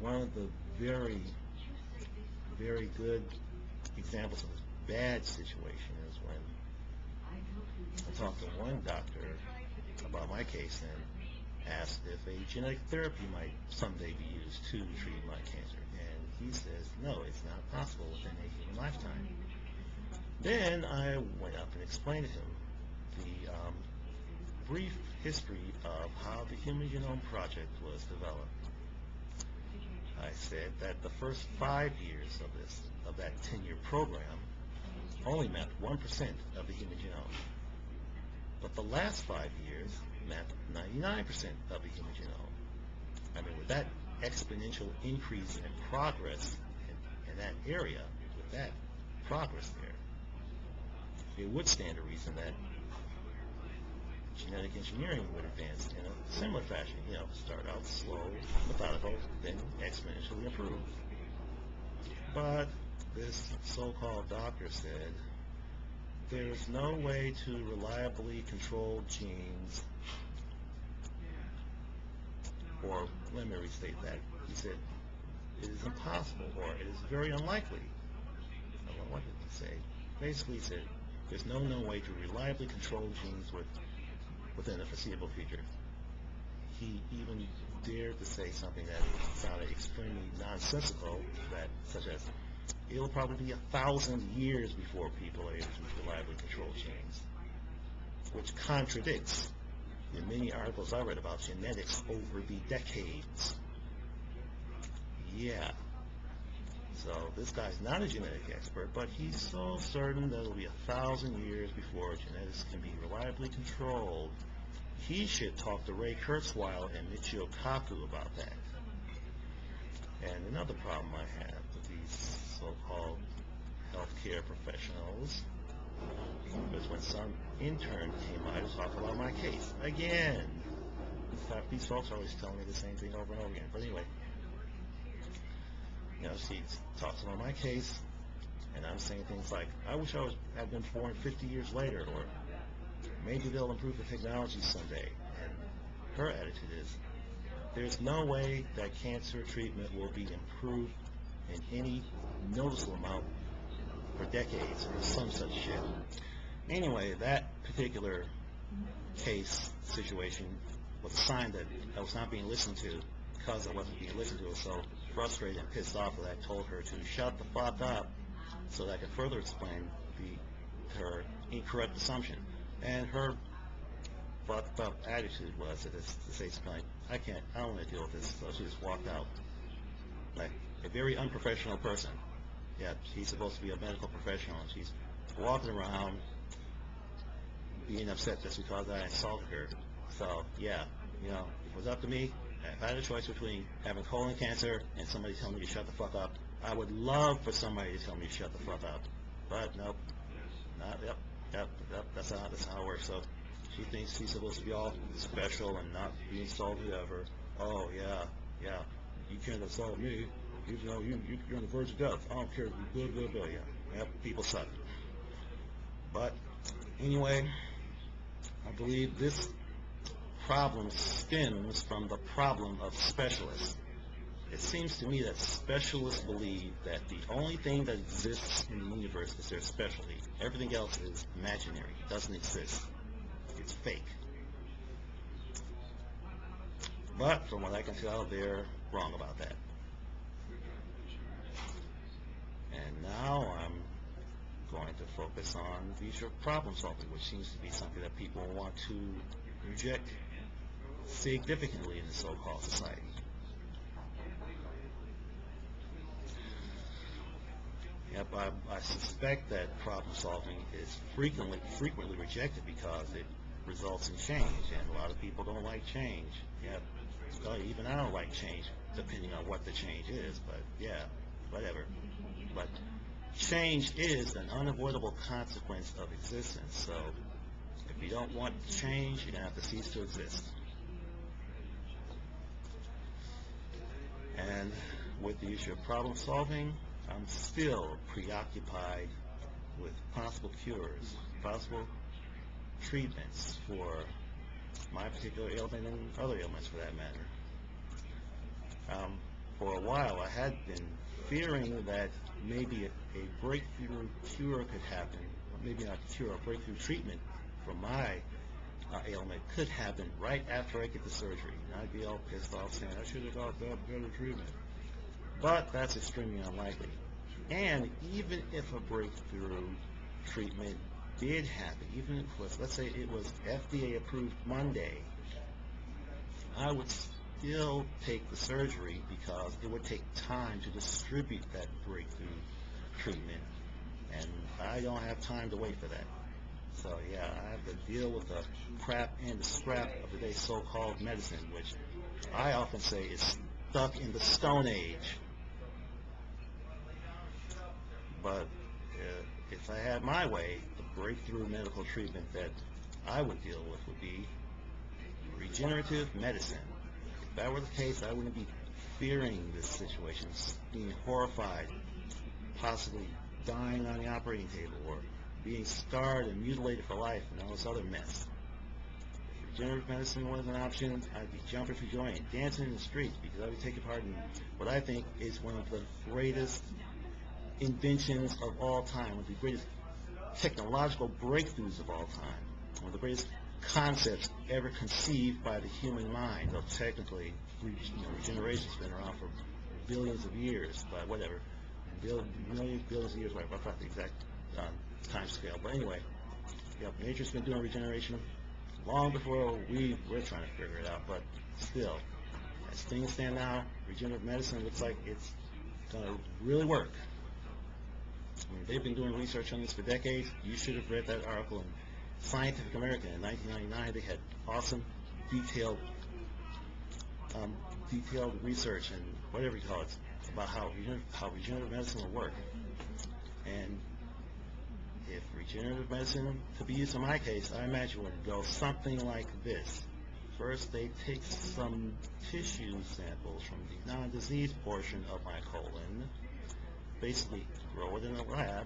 one of the very good examples of a bad situation is when I talked to one doctor about my case and asked if a genetic therapy might someday be used to treat my cancer. And he says, no, it's not possible within a human lifetime. Then I went up and explained to him the brief history of how the Human Genome Project was developed. I said that the first 5 years of that 10-year program only mapped 1% of the human genome. But the last 5 years mapped 99% of the human genome. I mean, with that exponential increase in progress in that area, with that progress there, it would stand to reason that genetic engineering would advance in a similar fashion. Start out slow, methodical, then exponentially improve. But this so-called doctor said there's no way to reliably control genes, or let me restate that. He said it is impossible, or it is very unlikely. I don't know what did he say. Basically, he said there's no known way to reliably control genes within the foreseeable future. He even dared to say something that sounded extremely nonsensical, such as, it'll probably be 1,000 years before people are able to reliably control genes, which contradicts the many articles I read about genetics over the decades. Yeah. So this guy's not a genetic expert, but he's so certain that it'll be 1,000 years before genetics can be reliably controlled. He should talk to Ray Kurzweil and Michio Kaku about that. And another problem I have with these so-called healthcare professionals was when some intern came by to talk about my case. Again! In fact, these folks are always telling me the same thing over and over again. But anyway, she talks about my case, and I'm saying things like, I wish I had been born 50 years later, or maybe they'll improve the technology someday. And her attitude is, there's no way that cancer treatment will be improved in any noticeable amount for decades, or some such shit. Anyway, that particular case situation was a sign that I was not being listened to. Because I wasn't being listened to, I was so frustrated and pissed off that I told her to shut the fuck up so that I could further explain her incorrect assumption. And her fucked up attitude was to say something like, I don't want to deal with this. So she just walked out like a very unprofessional person. Yeah, she's supposed to be a medical professional, and she's walking around being upset just because I insulted her. So yeah, if it was up to me, if I had a choice between having colon cancer and somebody telling me to shut the fuck up, I would love for somebody to tell me to shut the fuck up. But nope. That's how it works. So she thinks she's supposed to be all special and not be insulted ever. Oh yeah, you can't insult me. You're on the verge of death. I don't care. Blah, blah, blah. Yeah, people suck. But anyway, I believe this problem stems from the problem of specialists. It seems to me that specialists believe that the only thing that exists in the universe is their specialty. Everything else is imaginary. It doesn't exist. It's fake. But from what I can tell, they're wrong about that. And now I'm going to focus on the issue of problem solving, which seems to be something that people want to reject significantly in the so-called society. Yep, I suspect that problem solving is frequently rejected because it results in change, and a lot of people don't like change. Yeah, even I don't like change, depending on what the change is, but yeah, whatever. But change is an unavoidable consequence of existence, so if you don't want change, you're going to have to cease to exist. And with the issue of problem solving, I'm still preoccupied with possible cures, possible treatments for my particular ailment and other ailments for that matter. for a while, I had been fearing that maybe a breakthrough cure could happen, maybe not a cure, a breakthrough treatment for my ailment could happen right after I get the surgery. And I'd be all pissed off saying, I should have got that better treatment. But that's extremely unlikely. And even if a breakthrough treatment did happen, even if it was, let's say it was FDA approved Monday, I would still take the surgery because it would take time to distribute that breakthrough treatment, and I don't have time to wait for that. So yeah, I have to deal with the crap and the scrap of today's so-called medicine, which I often say is stuck in the Stone Age. But if I had my way, the breakthrough medical treatment that I would deal with would be regenerative medicine. If that were the case, I wouldn't be fearing this situation, being horrified, possibly dying on the operating table, or being scarred and mutilated for life and all this other mess. If regenerative medicine was an option, I'd be jumping for joy and dancing in the streets, because I would take part in what I think is one of the greatest inventions of all time, one of the greatest technological breakthroughs of all time, one of the greatest concepts ever conceived by the human mind. Though technically, regeneration's been around for billions of years, but whatever, millions, billions of years, whatever. I forgot the exact time scale. But anyway, nature's been doing regeneration long before we're trying to figure it out. But still, as things stand now, regenerative medicine looks like it's going to really work. I mean, they've been doing research on this for decades. You should have read that article in Scientific American in 1999. They had awesome, detailed research and whatever you call it about how regenerative medicine will work. And if regenerative medicine could be used in my case, I imagine it would go something like this. First, they take some tissue samples from the non-diseased portion of my colon, basically grow it in a lab,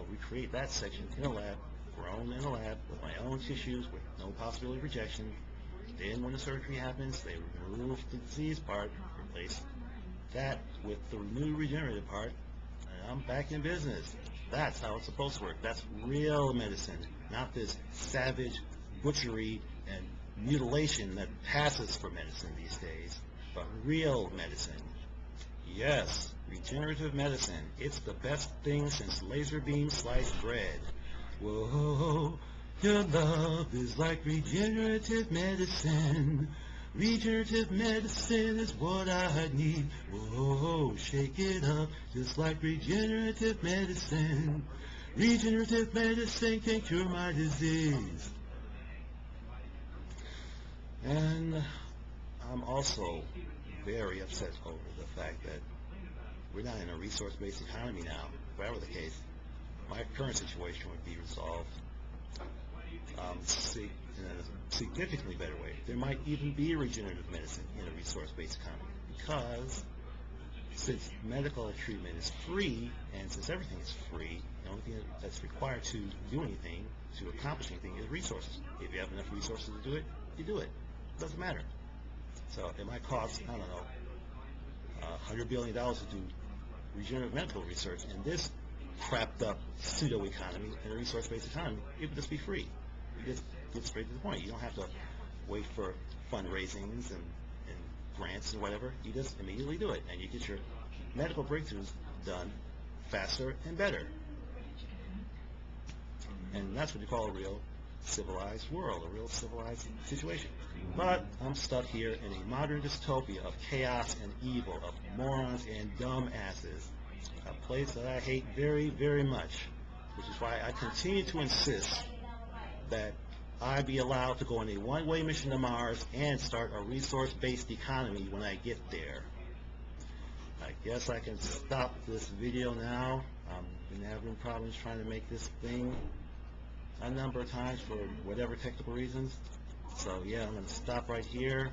recreate that section in a lab, grown in a lab with my own tissues with no possibility of rejection. Then when the surgery happens, they remove the disease part, replace that with the new regenerative part, and I'm back in business. That's how it's supposed to work. That's real medicine, not this savage butchery and mutilation that passes for medicine these days, but real medicine. Yes, regenerative medicine. It's the best thing since laser beam sliced bread. Whoa, your love is like regenerative medicine. Regenerative medicine is what I need. Whoa, shake it up just like regenerative medicine. Regenerative medicine can cure my disease. And I'm also very upset over the fact that we're not in a resource-based economy now. If that were the case, my current situation would be resolved in a significantly better way. There might even be regenerative medicine in a resource-based economy, because since medical treatment is free, and since everything is free, the only thing that's required to do anything, to accomplish anything, is resources. If you have enough resources to do it, you do it. It doesn't matter. So it might cost, I don't know, $100 billion to do regenerative medical research in this crapped up pseudo-economy, in a resource-based economy. It would just be free. You just get straight to the point. You don't have to wait for fundraisings and grants and whatever. You just immediately do it, and you get your medical breakthroughs done faster and better. And that's what you call a real civilized world, a real civilized situation. But I'm stuck here in a modern dystopia of chaos and evil, of morons and dumb asses, a place that I hate very, very much, which is why I continue to insist that I be allowed to go on a one-way mission to Mars and start a resource-based economy when I get there. I guess I can stop this video now. I've been having problems trying to make this thing a number of times for whatever technical reasons. So yeah, I'm going to stop right here.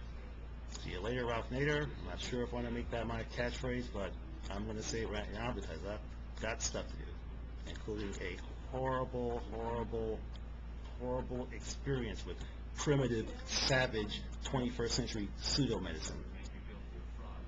See you later, Ralph Nader. I'm not sure if I want to make that my catchphrase, but I'm going to say it right now because I've got stuff to do, including a horrible, horrible, horrible experience with primitive, savage 21st century pseudo-medicine.